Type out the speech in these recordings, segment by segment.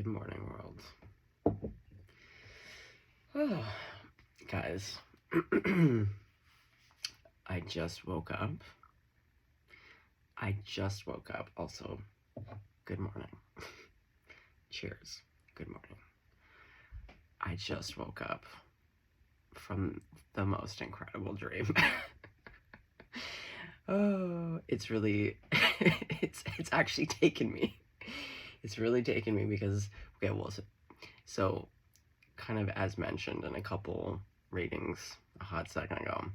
Good morning, world. Oh, guys, I just woke up. Also, good morning. Cheers. Good morning. I just woke up from the most incredible dream. Oh, it's really, it's actually taken me. It's really taken me because, okay, well, so kind of as mentioned in a couple readings a hot second ago,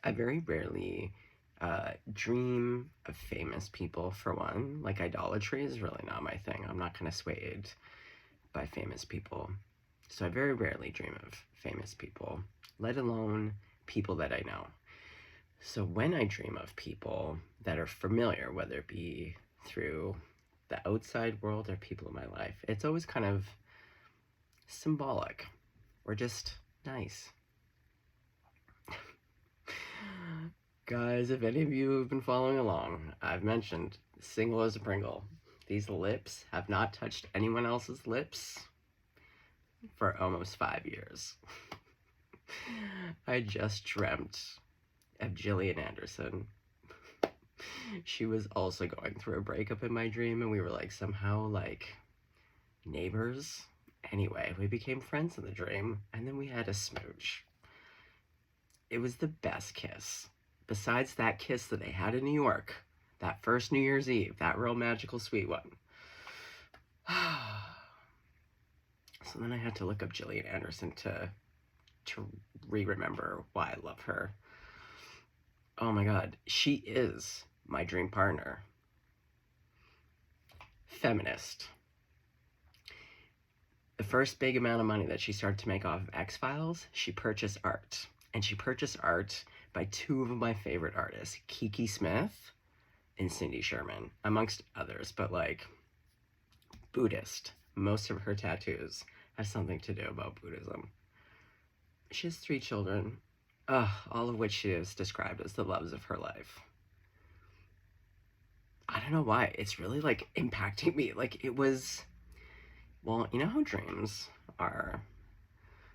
I very rarely dream of famous people, for one. Like, idolatry is really not my thing. I'm not kind of swayed by famous people. So I very rarely dream of famous people, let alone people that I know. So when I dream of people that are familiar, whether it be through the outside world or people in my life, it's always kind of symbolic or just nice. Guys, if any of you have been following along, I've mentioned single as a Pringle. These lips have not touched anyone else's lips for almost 5 years. I just dreamt of Gillian Anderson. She was also going through a breakup in my dream, and we were like somehow like neighbors. Anyway, we became friends in the dream, and then we had a smooch. It was the best kiss. Besides that kiss that they had in New York, that first New Year's Eve, that real magical sweet one. So then I had to look up Gillian Anderson to re-remember why I love her. Oh my god, she is my dream partner. Feminist. The first big amount of money that she started to make off of X-Files, she purchased art. And she purchased art by two of my favorite artists, Kiki Smith and Cindy Sherman, amongst others. But like, Buddhist. Most of her tattoos have something to do about Buddhism. She has 3 children, all of which she has described as the loves of her life. I don't know why. It's really like impacting me. Like, it was, well, you know how dreams are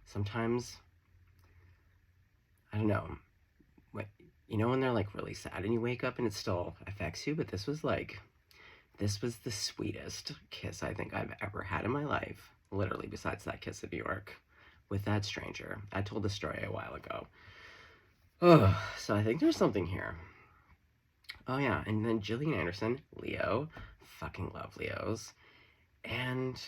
sometimes, I don't know, you know when they're like really sad and you wake up and it still affects you, but this was the sweetest kiss I think I've ever had in my life, literally, besides that kiss in New York with that stranger. I told the story a while ago. Oh, so I think there's something here. Oh yeah, and then Gillian Anderson, Leo, fucking love Leos, and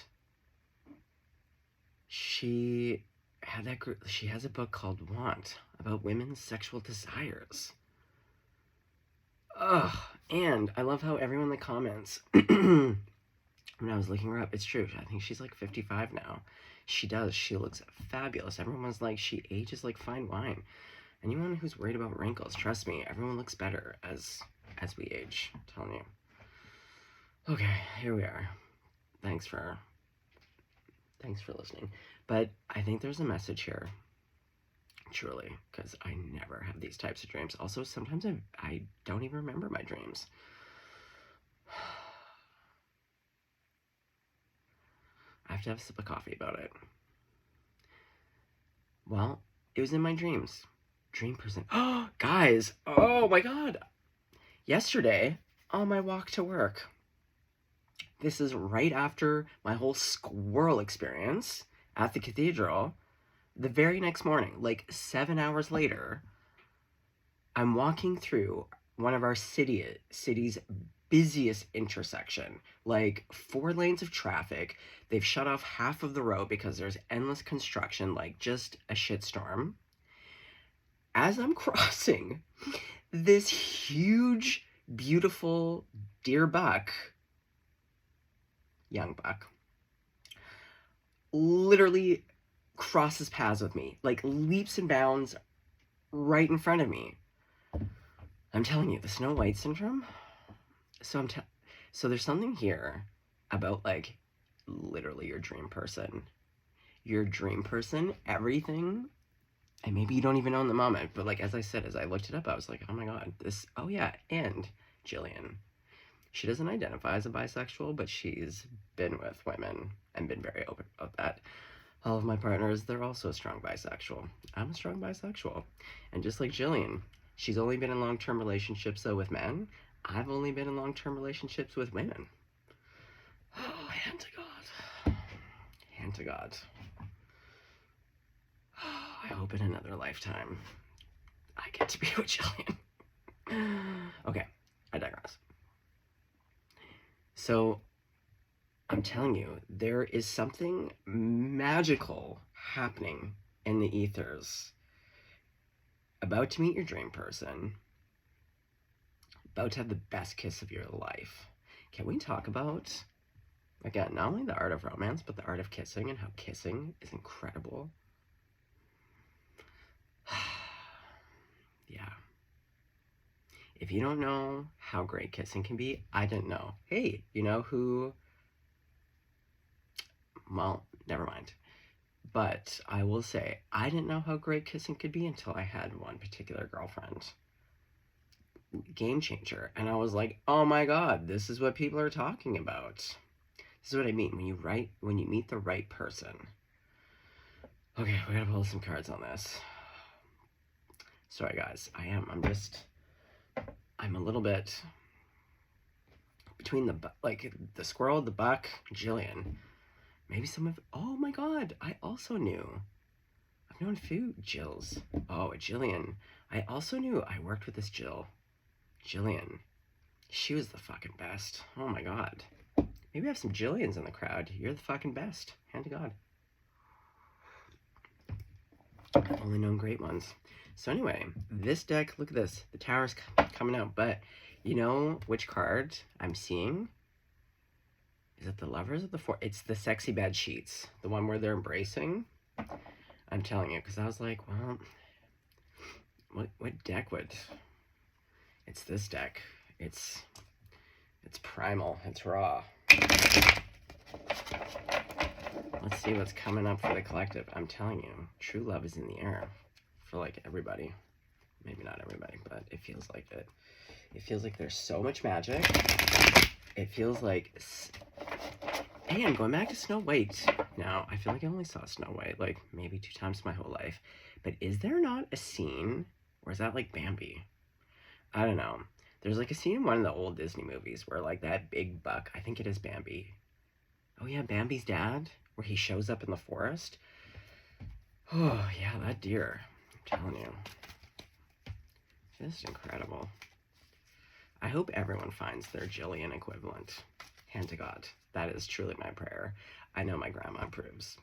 she has a book called Want, about women's sexual desires. Ugh, and I love how everyone in the comments, when I was looking her up, it's true, I think she's like 55 now. She does, she looks fabulous. Everyone was like, she ages like fine wine. Anyone who's worried about wrinkles, trust me, everyone looks better as we age, I'm telling you. Okay, here we are. Thanks for listening. But I think there's a message here, truly, because I never have these types of dreams. Also, sometimes I don't even remember my dreams. I have to have a sip of coffee about it. Well, it was in my dreams. Dream person. Oh, guys. Oh my god. Yesterday, on my walk to work, this is right after my whole squirrel experience at the cathedral. The very next morning, like 7 hours later, I'm walking through one of our city's busiest intersection, like 4 lanes of traffic. They've shut off half of the road because there's endless construction, like just a shitstorm. As I'm crossing, this huge, beautiful deer buck, young buck, literally crosses paths with me, like leaps and bounds right in front of me. I'm telling you, the Snow White syndrome. So so there's something here about like literally your dream person. Your dream person, everything, and maybe you don't even know in the moment, but like as I said, as I looked it up, I was like, oh my god, this, oh yeah, and Gillian. She doesn't identify as a bisexual, but she's been with women and been very open about that. All of my partners, they're also strong bisexual. I'm a strong bisexual. And just like Jillian, she's only been in long-term relationships, though, with men. I've only been in long-term relationships with women. Oh, hand to God. Hand to God. Oh, I hope in another lifetime I get to be with Jillian. Okay, I digress. So, I'm telling you, there is something magical happening in the ethers. About to meet your dream person. About to have the best kiss of your life. Can we talk about, again, not only the art of romance, but the art of kissing and how kissing is incredible? Yeah. If you don't know how great kissing can be, I didn't know. Hey, you know who... Well, never mind. But I will say, I didn't know how great kissing could be until I had one particular girlfriend. Game changer. And I was like, oh my God, this is what people are talking about. This is what I mean when you meet the right person. Okay, we gotta pull some cards on this. Sorry guys, I'm a little bit between the squirrel, the buck, Jillian. Maybe oh my God, I also knew. I've known a few Jills. Oh, Jillian. I also knew I worked with this Jillian. She was the fucking best. Oh my God. Maybe I have some Jillians in the crowd. You're the fucking best. Hand to God. I've only known great ones. So anyway, this deck, look at this. The tower's coming out, but you know which card I'm seeing? Is it the lovers or the four? It's the sexy bed sheets. The one where they're embracing. I'm telling you, because I was like, well, what deck would... It's this deck. It's primal. It's raw. Let's see what's coming up for the collective. I'm telling you, true love is in the air for like everybody. Maybe not everybody, but it feels like it. It feels like there's so much magic. It feels like... Hey, I'm going back to Snow White. Now, I feel like I only saw Snow White like maybe 2 times my whole life. But is there not a scene, or is that like Bambi? I don't know. There's like a scene in one of the old Disney movies where like that big buck, I think it is Bambi. Oh yeah, Bambi's dad, where he shows up in the forest. Oh yeah, that deer. I'm telling you. Just incredible. I hope everyone finds their Jillian equivalent. Hand to God. That is truly my prayer. I know my grandma approves.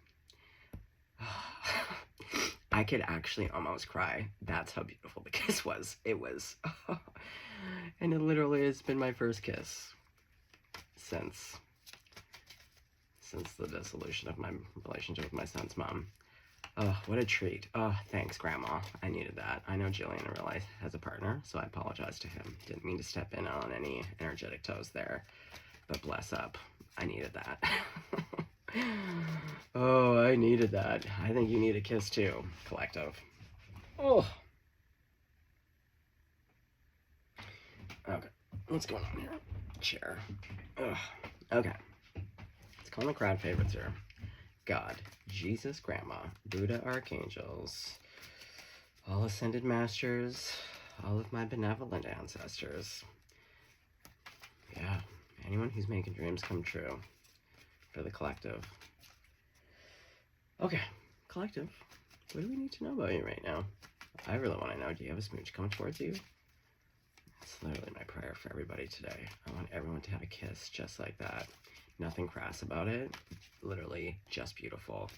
I could actually almost cry. That's how beautiful the kiss was. It was. And it literally has been my first kiss since the dissolution of my relationship with my son's mom. Oh, what a treat. Oh, thanks, Grandma. I needed that. I know Jillian in real life has a partner, so I apologize to him. Didn't mean to step in on any energetic toes there, but bless up. I needed that. Oh, I needed that. I think you need a kiss too, collective. Oh. Okay, what's going on here? Chair. Ugh. Okay. Let's call the crowd favorites here. God, Jesus, Grandma, Buddha, archangels, all ascended masters, all of my benevolent ancestors. Yeah, anyone who's making dreams come true for the collective. Okay, collective, what do we need to know about you right now? I really want to know, do you have a smooch coming towards you? It's literally my prayer for everybody today. I want everyone to have a kiss just like that. Nothing crass about it. Literally just beautiful.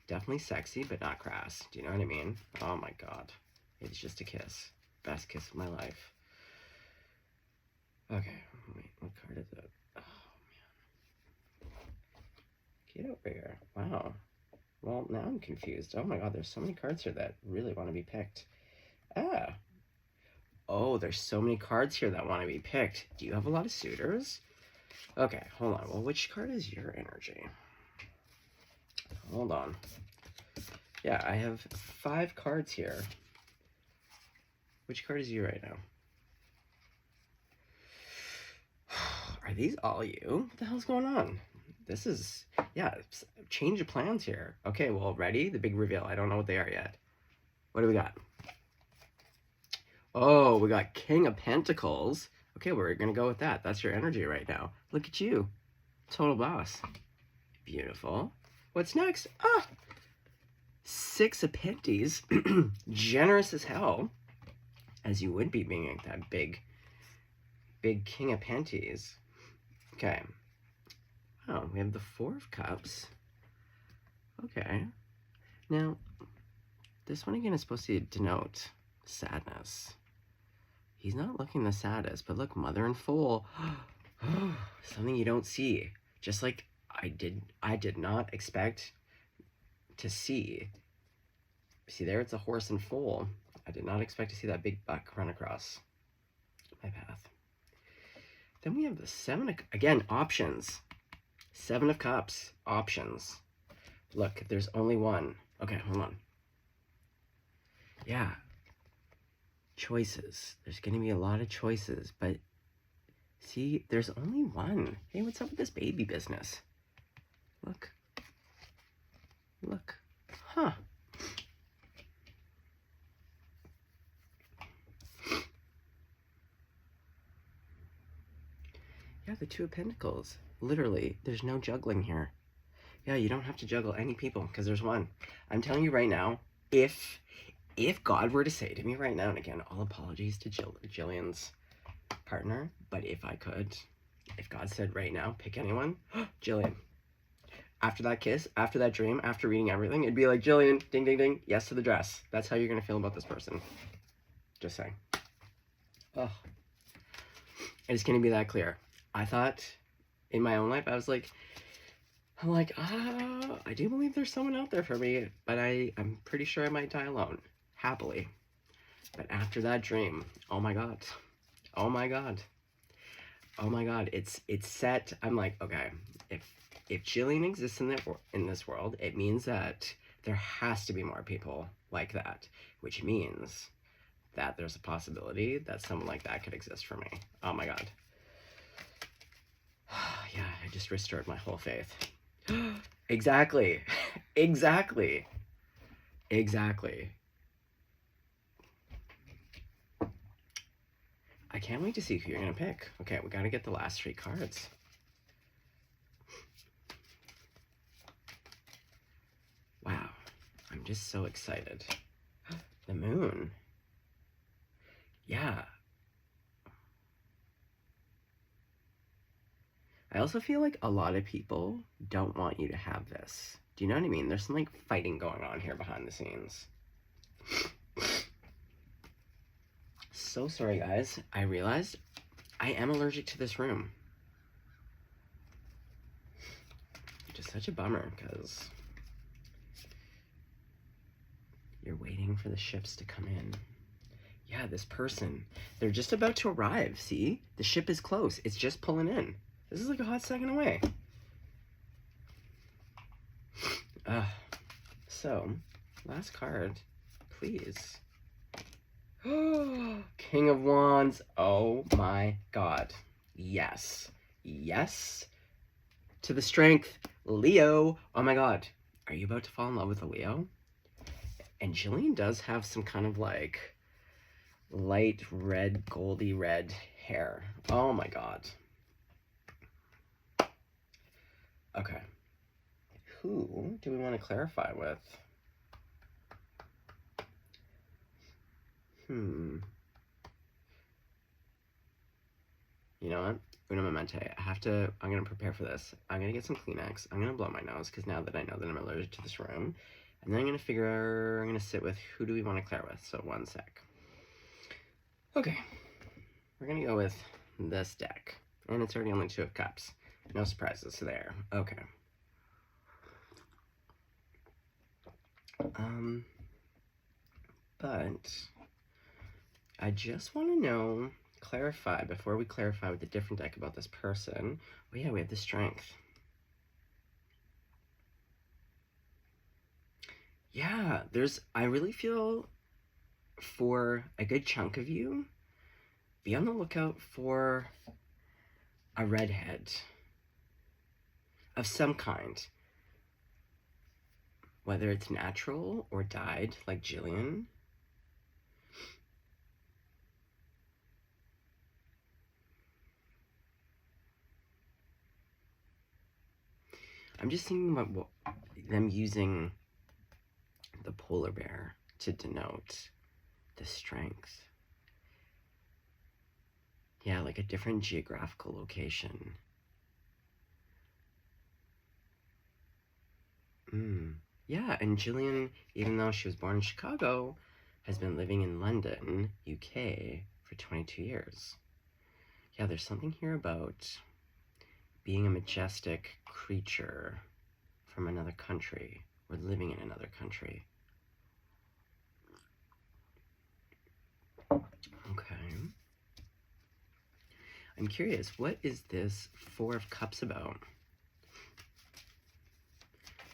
Definitely sexy, but not crass. Do you know what I mean? Oh my God. It's just a kiss. Best kiss of my life. Okay, wait, what card is it? Oh, man. Get over here. Wow. Well, now I'm confused. Oh my God, there's so many cards here that really want to be picked. Ah. Oh, there's so many cards here that want to be picked. Do you have a lot of suitors? Okay, hold on. Well, which card is your energy? Hold on. Yeah, I have 5 cards here. Which card is you right now? Are these all you? What the hell's going on? This is, yeah, change of plans here. Okay, well, ready? The big reveal. I don't know what they are yet. What do we got? Oh, we got King of Pentacles. Okay, we're gonna go with that. That's your energy right now. Look at you. Total boss. Beautiful. What's next? Ah! Six of Pentacles. Generous as hell. As you would be being that big King of Pentacles. Okay. Oh, we have the Four of Cups. Okay. Now, this one again is supposed to denote sadness. He's not looking the saddest, but look, Mother and Fool. Something you don't see. Just like I did not expect to see. See there, it's a Horse and Fool. I did not expect to see that big buck run across my path. Then we have the Seven of, again, options. Seven of Cups, options. Look, there's only one. Okay, hold on. Yeah. Choices. There's going to be a lot of choices, but see, there's only one. Hey, what's up with this baby business? Look. Look. Huh. Yeah, the Two of Pentacles. Literally, there's no juggling here. Yeah, you don't have to juggle any people because there's one. I'm telling you right now, if God were to say to me right now, and again, all apologies to Jillian's partner, but if I could, if God said right now, pick anyone, Jillian. After that kiss, after that dream, after reading everything, it'd be like, Jillian, ding, ding, ding, yes to the dress. That's how you're going to feel about this person. Just saying. Oh. It's going to be that clear. I thought in my own life, I'm like, I do believe there's someone out there for me, but I'm pretty sure I might die alone, happily. But after that dream, oh my God, oh my God, oh my God, it's set. I'm like, okay, if Jillian exists in this world, it means that there has to be more people like that, which means that there's a possibility that someone like that could exist for me. Oh my God. Yeah, I just restored my whole faith. Exactly. Exactly. Exactly. I can't wait to see who you're going to pick. Okay, we got to get the last 3 cards. Wow. I'm just so excited. The Moon. Yeah. I also feel like a lot of people don't want you to have this. Do you know what I mean? There's some like fighting going on here behind the scenes. So sorry, guys. I realized I am allergic to this room. Which is such a bummer because you're waiting for the ships to come in. Yeah, this person. They're just about to arrive, see? The ship is close. It's just pulling in. This is like a hot second away. So, last card, please. King of Wands. Oh my God. Yes. Yes. To the strength. Leo. Oh my God. Are you about to fall in love with a Leo? And Jillian does have some kind of like light red, goldy red hair. Oh my God. Okay. Who do we want to clarify with? You know what? Una momente. I'm going to prepare for this. I'm going to get some Kleenex. I'm going to blow my nose because now that I know that I'm allergic to this room. And then I'm going to sit with who do we want to clear with. So one sec. Okay. We're going to go with this deck. And it's already only 2 of Cups. No surprises there. Okay. But I just want to clarify, before we clarify with a different deck about this person. Oh yeah, we have the Strength. Yeah, I really feel for a good chunk of you, be on the lookout for a redhead of some kind, whether it's natural or dyed, like Jillian. I'm just thinking about them using the polar bear to denote the strength. Yeah, like a different geographical location. Yeah, and Jillian, even though she was born in Chicago, has been living in London, UK, for 22 years. Yeah, there's something here about being a majestic creature from another country or living in another country. Okay. I'm curious, what is this Four of Cups about?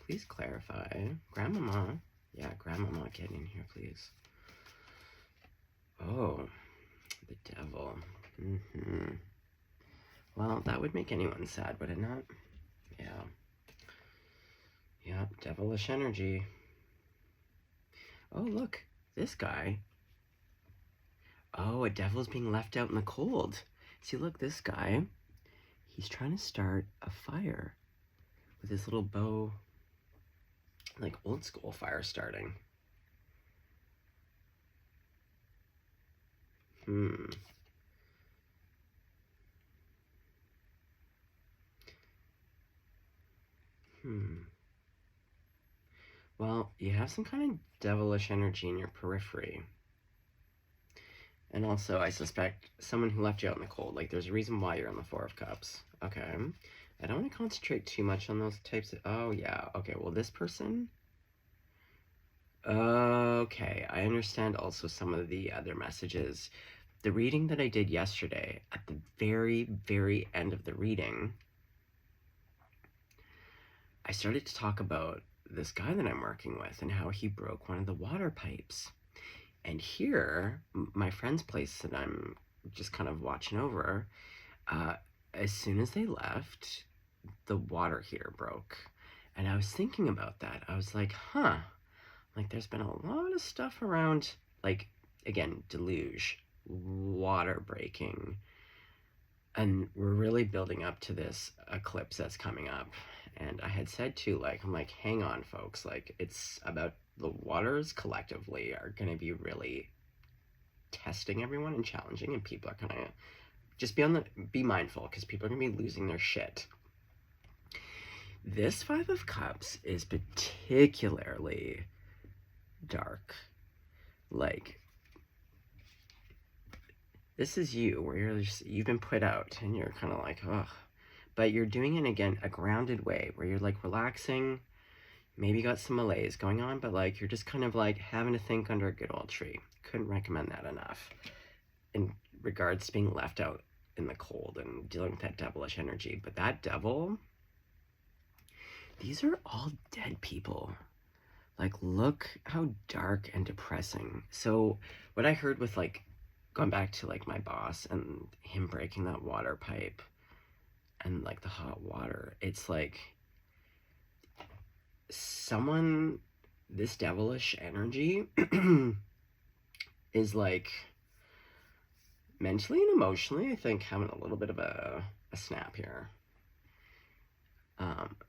Please clarify. Grandmama. Yeah, Grandmama, get in here, please. Oh, the devil. Well, that would make anyone sad, would it not? Yeah. Yeah, devilish energy. Oh, look, this guy. Oh, a devil's being left out in the cold. See, look, this guy, he's trying to start a fire with his little bow, like old school fire starting. Well, you have some kind of devilish energy in your periphery. And also, I suspect someone who left you out in the cold. Like, there's a reason why you're on the Four of Cups. Okay. I don't want to concentrate too much on those types of... Oh, yeah. Okay, well, this person... Okay, I understand also some of the other messages. The reading that I did yesterday, at the very, very end of the reading, I started to talk about this guy that I'm working with and how he broke one of the water pipes. And here, my friend's place that I'm just kind of watching over, as soon as they left, the water heater broke. And I was thinking about that. I was like, huh, like there's been a lot of stuff around, like, again, deluge, water breaking. And we're really building up to this eclipse that's coming up. And I had said too, like, I'm like, hang on, folks. Like, it's about the waters collectively are going to be really testing everyone and challenging, and people are going to just be mindful because people are going to be losing their shit. This Five of Cups is particularly dark. Like, this is you, where you've been put out and you're kind of like, ugh. But you're doing it, again, a grounded way where you're like relaxing, maybe got some malaise going on, but like you're just kind of like having to think under a good old tree. Couldn't recommend that enough in regards to being left out in the cold and dealing with that devilish energy. But that devil, these are all dead people. Like, look how dark and depressing. So what I heard with, like, going back to like my boss and him breaking that water pipe and like the hot water, it's like someone, this devilish energy is like mentally and emotionally, I think, having a little bit of a snap here.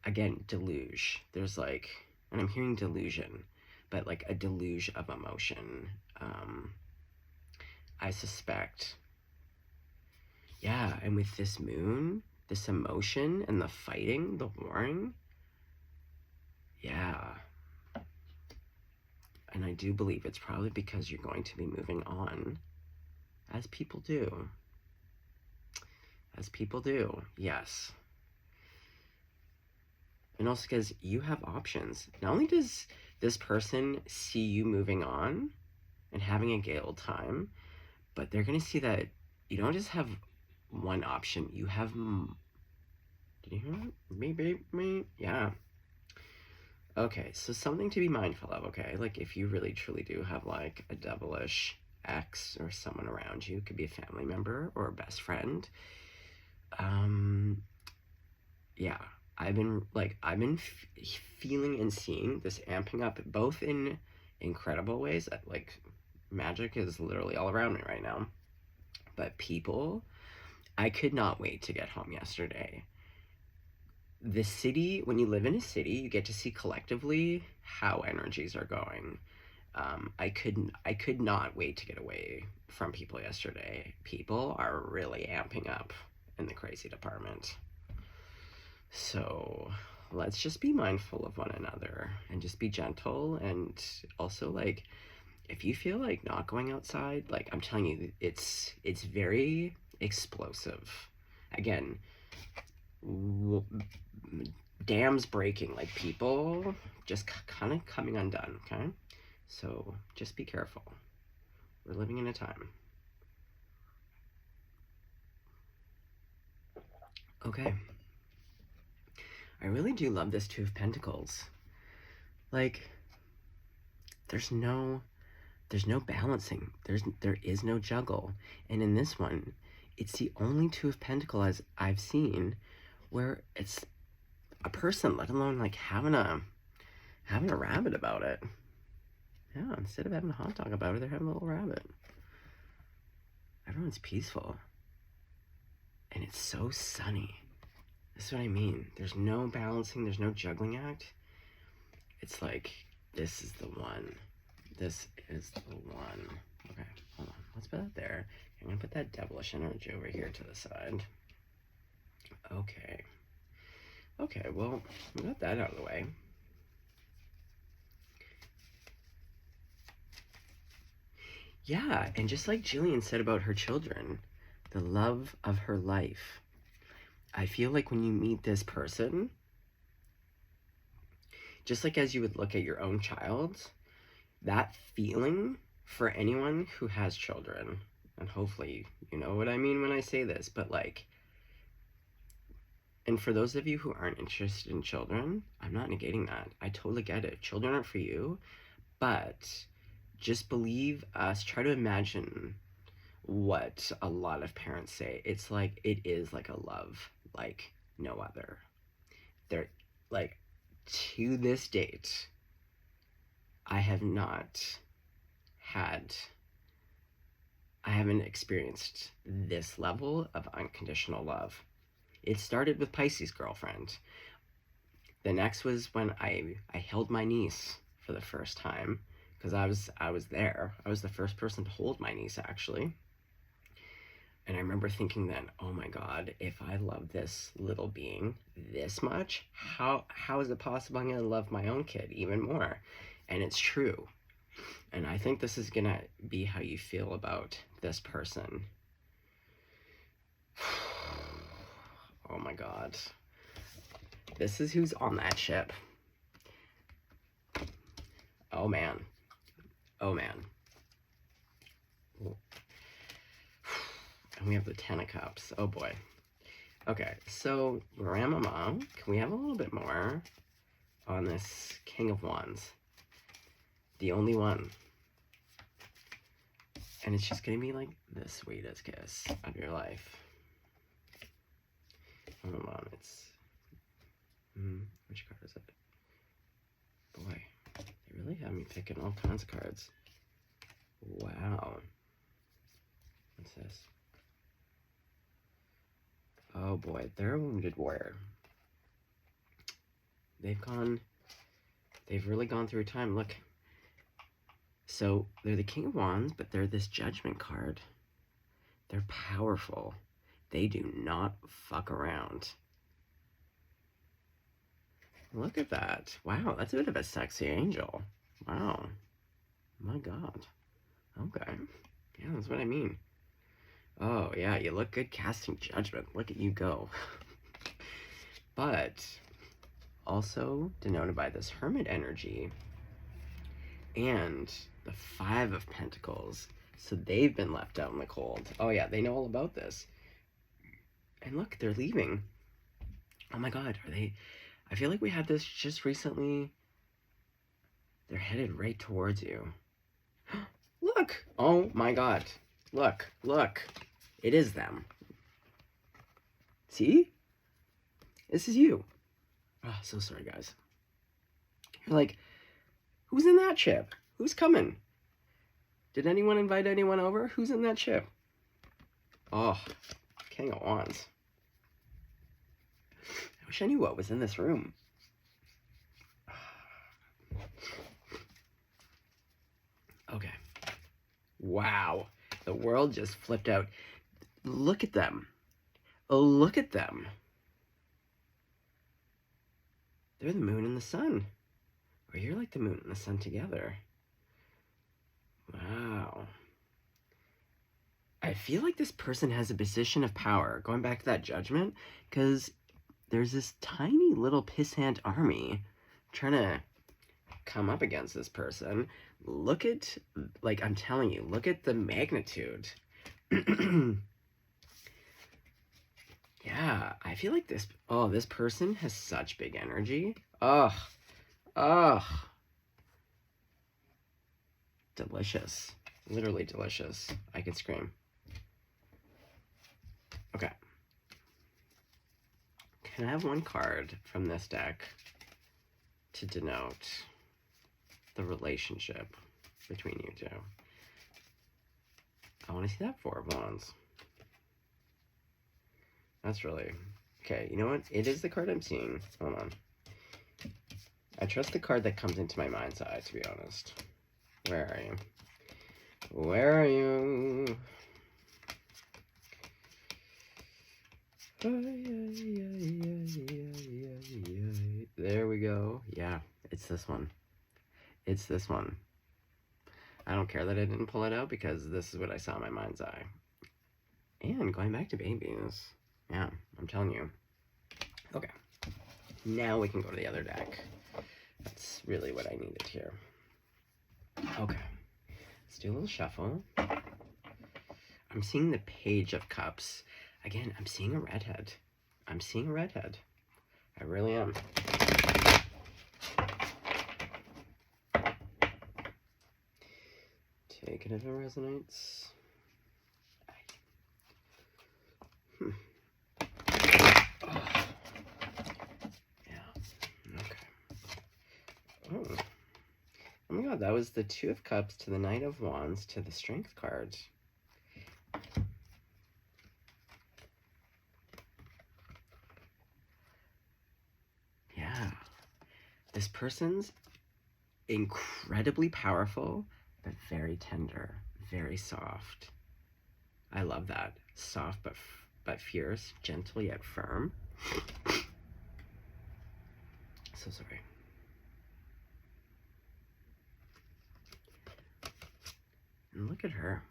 Again, deluge. There's like, and I'm hearing delusion, but like a deluge of emotion. I suspect. Yeah, and with this moon, this emotion and the fighting, the warring, yeah. And I do believe it's probably because you're going to be moving on, as people do. As people do, yes. And also because you have options. Not only does this person see you moving on and having a gay old time, but they're going to see that you don't just have one option. You have... Did you hear that? Me? Yeah. Okay, so something to be mindful of, okay? Like, if you really truly do have, like, a devilish ex or someone around you, could be a family member or a best friend, Yeah, I've been feeling and seeing this amping up both in incredible ways that like magic is literally all around me right now. But people, I could not wait to get home yesterday. The city, when you live in a city, you get to see collectively how energies are going. I could not wait to get away from people yesterday. People are really amping up in the crazy department. So let's just be mindful of one another and just be gentle. And also, like, if you feel like not going outside, like I'm telling you, it's very explosive. Again, dams breaking, like people just kind of coming undone. Okay, so just be careful. We're living in a time. Okay. I really do love this Two of Pentacles. Like, there's no balancing. There is no juggle. And in this one, it's the only Two of Pentacles I've seen where it's a person, let alone like having a rabbit about it. Yeah, instead of having a hot dog about it, they're having a little rabbit. Everyone's peaceful. And it's so sunny. That's what I mean. There's no balancing, there's no juggling act. It's like, this is the one. This is the one. Okay, hold on. Let's put that there. I'm gonna put that devilish energy over here to the side. Okay. Okay, well, we got that out of the way. Yeah, and just like Jillian said about her children, the love of her life. I feel like when you meet this person, just like as you would look at your own child, that feeling for anyone who has children, and hopefully you know what I mean when I say this, but like, and for those of you who aren't interested in children, I'm not negating that. I totally get it. Children aren't for you, but just believe us. Try to imagine what a lot of parents say. It's like, it is like a love like no other. They're like, to this date, I haven't experienced this level of unconditional love. It started with Pisces Girlfriend. The next was when I held my niece for the first time, because I was there. I was the first person to hold my niece, actually. And I remember thinking then, oh my God, if I love this little being this much, how is it possible I'm gonna love my own kid even more? And it's true. And I think this is gonna be how you feel about this person. Oh my God. This is who's on that ship. Oh man. Oh man. And we have the Ten of Cups. Oh boy. Okay, so Grandmama, can we have a little bit more on this King of Wands? The only one. And it's just gonna be like the sweetest kiss of your life. Hold on, it's... which card is it? Boy, they really have me picking all kinds of cards. Wow. What's this? Oh boy, they're a wounded warrior. They've really gone through time. Look. So they're the King of Wands, but they're this Judgment card. They're powerful. They do not fuck around. Look at that. Wow, that's a bit of a sexy angel. Wow. My God. Okay. Yeah, that's what I mean. Oh, yeah, you look good casting Judgment. Look at you go. But also denoted by this Hermit energy and the Five of Pentacles. So they've been left out in the cold. Oh yeah, they know all about this. And look, they're leaving. Oh my God, are they... I feel like we had this just recently. They're headed right towards you. Look! Oh my God. Look, look. It is them. See? This is you. Oh, so sorry, guys. You're like, who's in that ship? Who's coming? Did anyone invite anyone over? Who's in that ship? Oh, King of Wands. I wish I knew what was in this room. Okay. Wow. The world just flipped out. Look at them. Look at them. They're the moon and the sun. Or you're like the moon and the sun together. Wow. I feel like this person has a position of power, going back to that judgment, because there's this tiny little pissant army trying to come up against this person. Look at, like, I'm telling you, look at the magnitude. Yeah, I feel like this person has such big energy. Ugh. Delicious. Literally delicious. I could scream. Okay. Can I have one card from this deck to denote the relationship between you two? I want to see that Four of Wands. That's really... Okay, you know what? It is the card I'm seeing. Hold on. I trust the card that comes into my mind's eye, to be honest. Where are you? Where are you? There we go. Yeah, it's this one. It's this one. I don't care that I didn't pull it out because this is what I saw in my mind's eye. And going back to babies. Yeah, I'm telling you. Okay. Now we can go to the other deck. That's really what I needed here. Okay. Let's do a little shuffle. I'm seeing the Page of Cups. Again, I'm seeing a redhead. I'm seeing a redhead. I really am. Take it if it resonates. Oh. Yeah. Okay. Oh. Oh my god, that was the Two of Cups to the Knight of Wands to the Strength card. Yeah. This person's incredibly powerful, but very tender, very soft. I love that. Soft but fierce, gentle yet firm. So sorry. And look at her.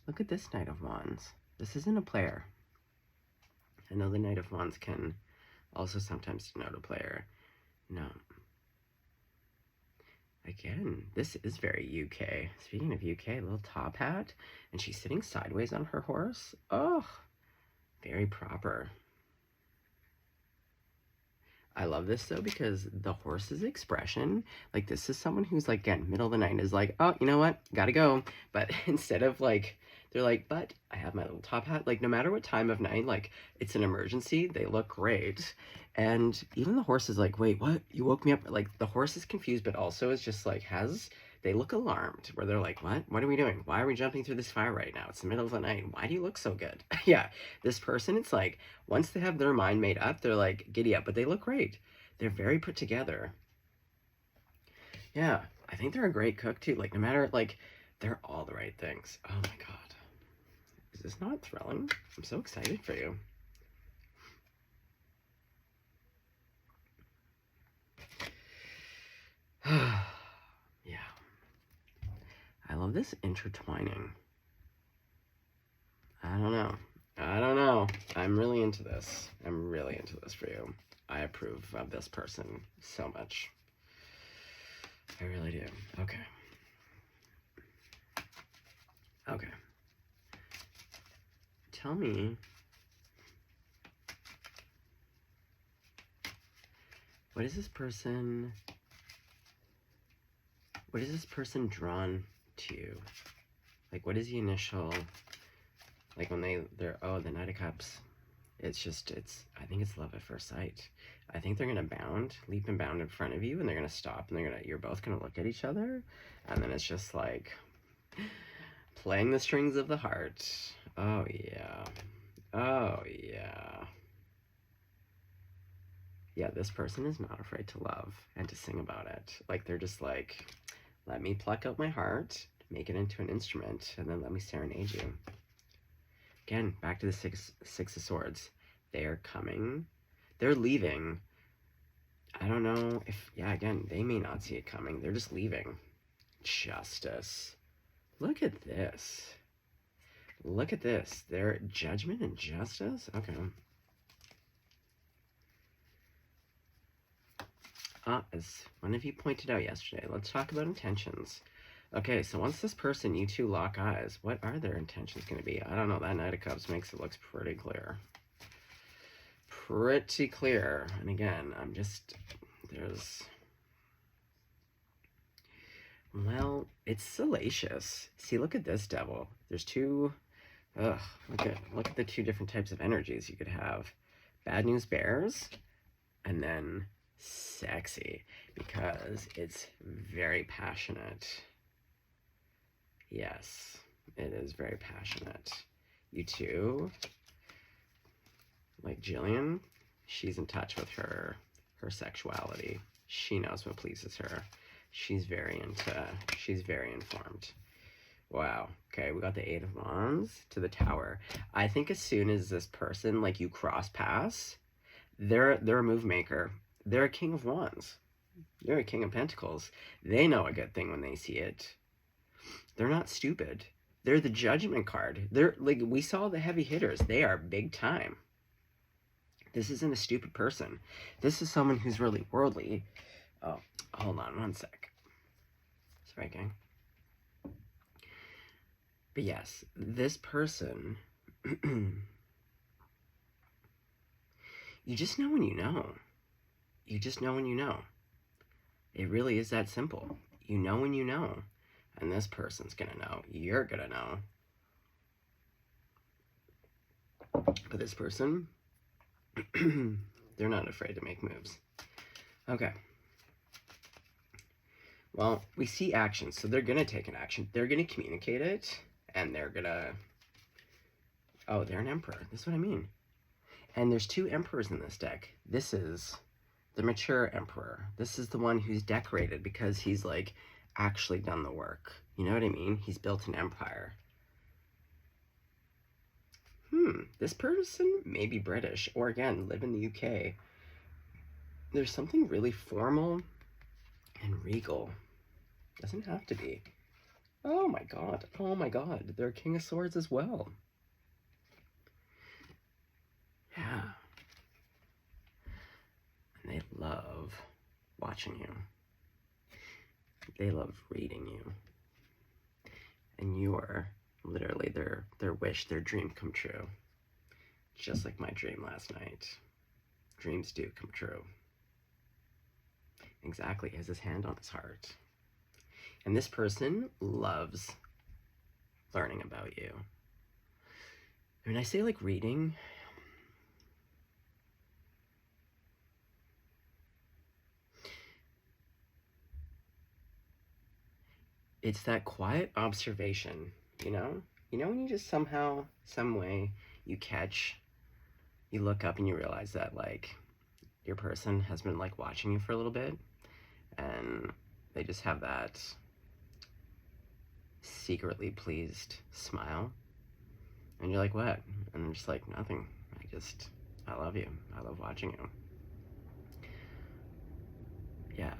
Look at this Knight of Wands. This isn't a player. I know the Knight of Wands can also sometimes denote a player. No. Again, this is very UK. Speaking of UK, a little top hat. And she's sitting sideways on her horse. Oh, very proper. I love this though because the horse's expression, like this is someone who's like, again, middle of the night is like, oh, you know what, gotta go. But instead of like, they're like, but I have my little top hat. Like no matter what time of night, like it's an emergency, they look great. And even the horse is like, wait, what? You woke me up? Like the horse is confused, but also is just like, they look alarmed where they're like, what are we doing? Why are we jumping through this fire right now? It's the middle of the night. Why do you look so good? Yeah, this person, it's like, once they have their mind made up, they're like, giddy up, but they look great. They're very put together. Yeah, I think they're a great cook too. Like no matter, like they're all the right things. Oh my God. Is this not thrilling? I'm so excited for you. Yeah. I love this intertwining. I don't know. I'm really into this. I'm really into this for you. I approve of this person so much. I really do. Okay. Okay. Tell me, what is this person drawn to? Like, what is the initial, like when they're, oh, the Knight of Cups. I think it's love at first sight. I think they're gonna leap and bound in front of you, and they're gonna stop, and you're both gonna look at each other, and then it's just like playing the strings of the heart. Oh yeah. Oh yeah. Yeah, this person is not afraid to love and to sing about it. Like, they're just like, let me pluck out my heart, make it into an instrument, and then let me serenade you. Again, back to the six of swords. They are coming. They're leaving. I don't know if, yeah, again, they may not see it coming. They're just leaving. Justice. Look at this. Look at this. Their judgment and justice? Okay. As one of you pointed out yesterday, let's talk about intentions. Okay, so once this person, you two lock eyes, what are their intentions going to be? I don't know. That Knight of Cups makes it looks pretty clear. Pretty clear. And again, well, it's salacious. See, look at this devil. There's two, look at the two different types of energies you could have. Bad news bears, and then sexy, because it's very passionate. Yes, it is very passionate. You two, like Jillian, she's in touch with her sexuality. She knows what pleases her. She's very informed. Wow. Okay, we got the Eight of Wands to the Tower. I think as soon as this person, like, you cross paths, they're a move maker. They're a King of Wands. They're a King of Pentacles. They know a good thing when they see it. They're not stupid. They're the Judgment card. They're, like, we saw the heavy hitters. They are big time. This isn't a stupid person. This is someone who's really worldly. Oh, hold on one sec. Sorry, gang. But yes, this person, you just know when you know. You just know when you know. It really is that simple. You know when you know. And this person's gonna know. You're gonna know. But this person, they're not afraid to make moves. Okay. Well, we see action, so they're gonna take an action. They're gonna communicate it, and they're gonna... Oh, they're an emperor. That's what I mean. And there's two emperors in this deck. This is the mature emperor. This is the one who's decorated because he's, like, actually done the work. You know what I mean? He's built an empire. This person may be British, or again, live in the UK. There's something really formal and regal. Doesn't have to be. Oh my god. Oh my god. They're King of Swords as well. Yeah. And they love watching you. They love reading you. And you are literally their wish, their dream come true. Just like my dream last night. Dreams do come true. Exactly, he has his hand on his heart. And this person loves learning about you. When I say, like, reading, it's that quiet observation, you know? You know when you just somehow, some way, you look up and you realize that, like, your person has been, like, watching you for a little bit, and they just have that secretly pleased smile, and you're like, what? And I'm just like, nothing. I love you. I love watching you. Yeah.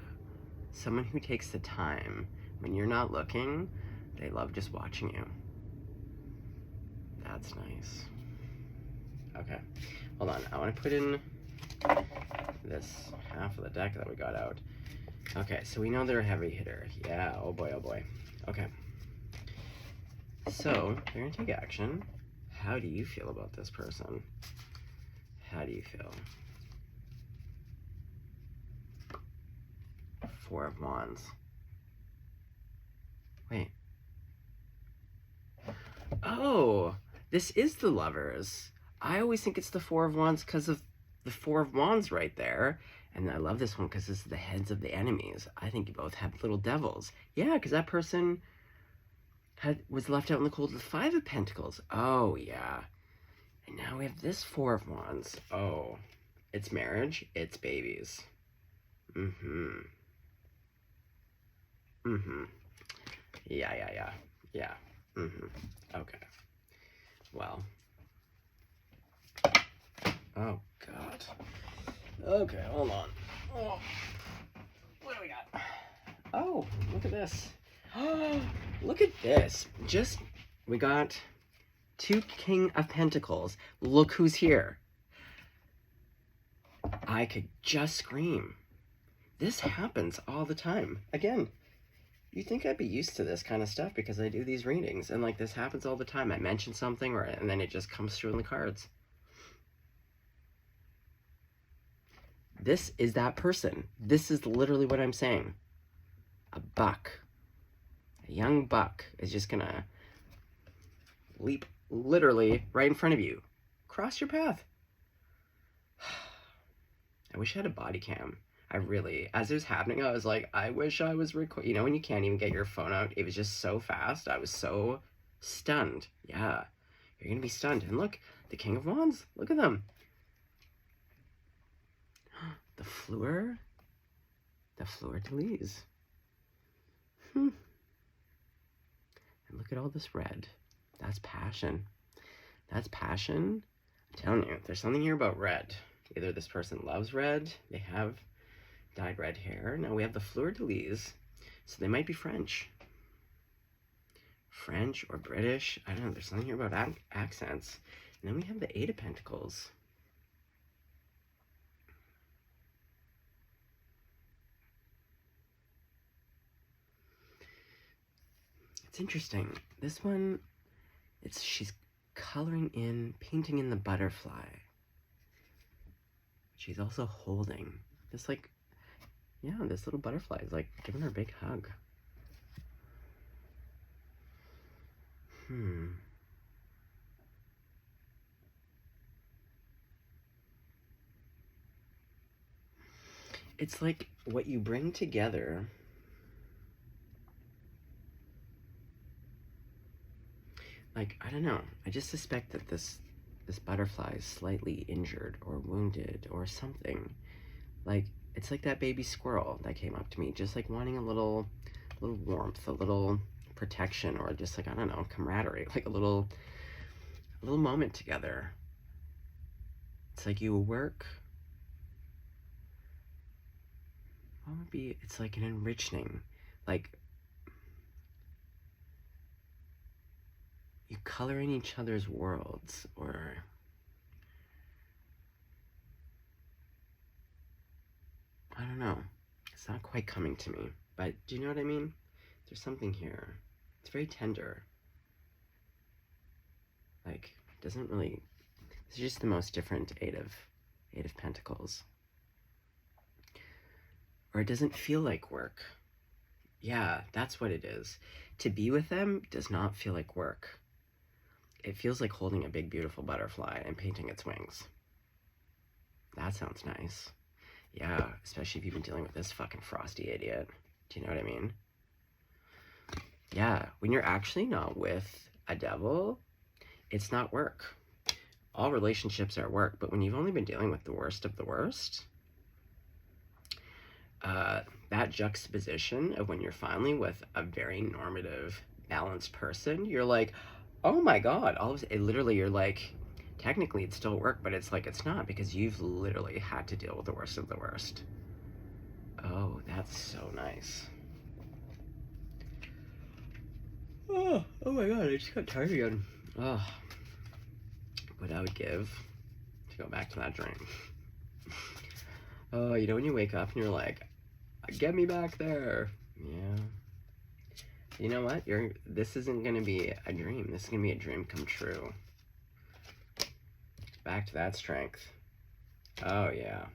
Someone who takes the time when you're not looking, they love just watching you. That's nice. Okay, hold on. I want to put in this half of the deck that we got out. Okay, so we know they're a heavy hitter. Yeah, oh boy, oh boy. Okay. So, they're gonna take action. How do you feel about this person? How do you feel? Four of Wands. Wait. Oh, this is the Lovers. I always think it's the Four of Wands because of the Four of Wands right there. And I love this one because this is the heads of the enemies. I think you both have little devils. Yeah, because that person was left out in the cold with the Five of Pentacles. Oh, yeah. And now we have this Four of Wands. Oh, it's marriage. It's babies. Mm-hmm. Mm-hmm. Yeah. Yeah. Mm-hmm. Okay. Well. Oh, God. Okay, hold on. Oh. What do we got? Oh, look at this. Look at this. We got two King of Pentacles. Look who's here. I could just scream. This happens all the time. Again, you'd think I'd be used to this kind of stuff because I do these readings, and like this happens all the time. I mention something, and then it just comes through in the cards. This is that person. This is literally what I'm saying. A buck. A young buck is just gonna leap literally right in front of you. Cross your path. I wish I had a body cam. As it was happening, I was like, I wish I was recording. You know when you can't even get your phone out? It was just so fast. I was so stunned. Yeah, you're gonna be stunned. And look, the King of Wands. Look at them. The Fleur de Lis. And look at all this red. That's passion. That's passion. I'm telling you, there's something here about red. Either this person loves red, they have dyed red hair. Now we have the Fleur de Lis, so they might be French. French or British. I don't know, there's something here about accents. And then we have the Eight of Pentacles. It's interesting. This one, she's coloring in, painting in the butterfly. She's also holding this, like, yeah, this little butterfly is like giving her a big hug. It's like what you bring together. Like, I don't know. I just suspect that this butterfly is slightly injured or wounded or something. Like, it's like that baby squirrel that came up to me, just like wanting a little warmth, a little protection, or just like, I don't know, camaraderie, like a little moment together. It's like you work. What would be? It's like an enriching, like you color in each other's worlds, or I don't know. It's not quite coming to me, but do you know what I mean? There's something here. It's very tender. Like, doesn't really. It's just the most different Eight of Pentacles. Or it doesn't feel like work. Yeah, that's what it is. To be with them does not feel like work. It feels like holding a big, beautiful butterfly and painting its wings. That sounds nice. Yeah, especially if you've been dealing with this fucking frosty idiot. Do you know what I mean? Yeah, when you're actually not with a devil, it's not work. All relationships are work, but when you've only been dealing with the worst of the worst, that juxtaposition of when you're finally with a very normative, balanced person, you're like, oh my God, literally you're like, technically it's still work, but it's like, it's not, because you've literally had to deal with the worst of the worst. Oh, that's so nice. Oh my God, I just got tired again. Oh, what I would give to go back to that dream. Oh, you know when you wake up and you're like, get me back there. Yeah. You know what? This isn't gonna be a dream. This is gonna be a dream come true. Back to that strength. Oh yeah.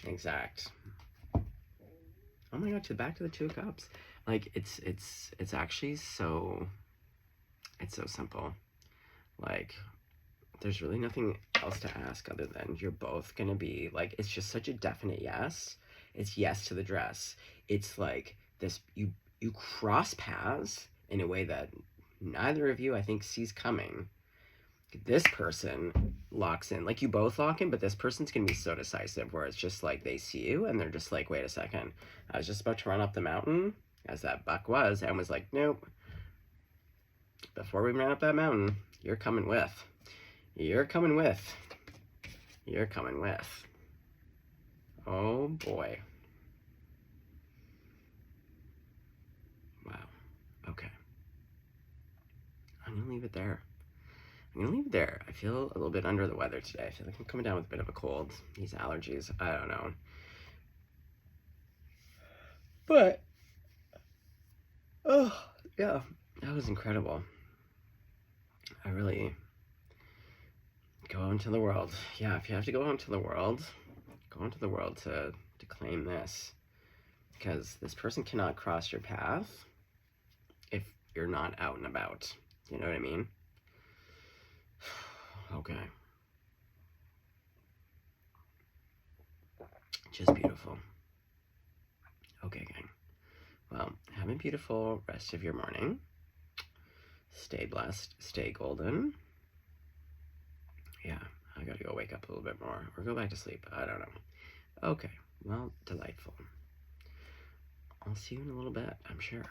Exact. Oh my God, back to the Two of Cups. Like it's actually so, it's so simple. Like, there's really nothing else to ask other than you're both gonna be like, it's just such a definite yes. It's yes to the dress. It's like this, you cross paths in a way that neither of you, I think, sees coming. This person locks in, like, you both lock in, but this person's gonna be so decisive where it's just like they see you and they're just like, wait a second, I was just about to run up the mountain, as that buck was, and was like, nope, before we ran up that mountain, you're coming with. You're coming with. You're coming with. Oh boy. Wow. Okay. I'm gonna leave it there. I'm gonna leave it there. I feel a little bit under the weather today. I feel like I'm coming down with a bit of a cold. These allergies, I don't know. But, oh, yeah, that was incredible. I really go out into the world. Yeah, if you have to go out into the world, go into the world to claim this. Because this person cannot cross your path if you're not out and about. You know what I mean? Okay. Just beautiful. Okay, gang. Well, have a beautiful rest of your morning. Stay blessed. Stay golden. Yeah, I gotta go wake up a little bit more or go back to sleep. I don't know. Okay, well, delightful. I'll see you in a little bit, I'm sure.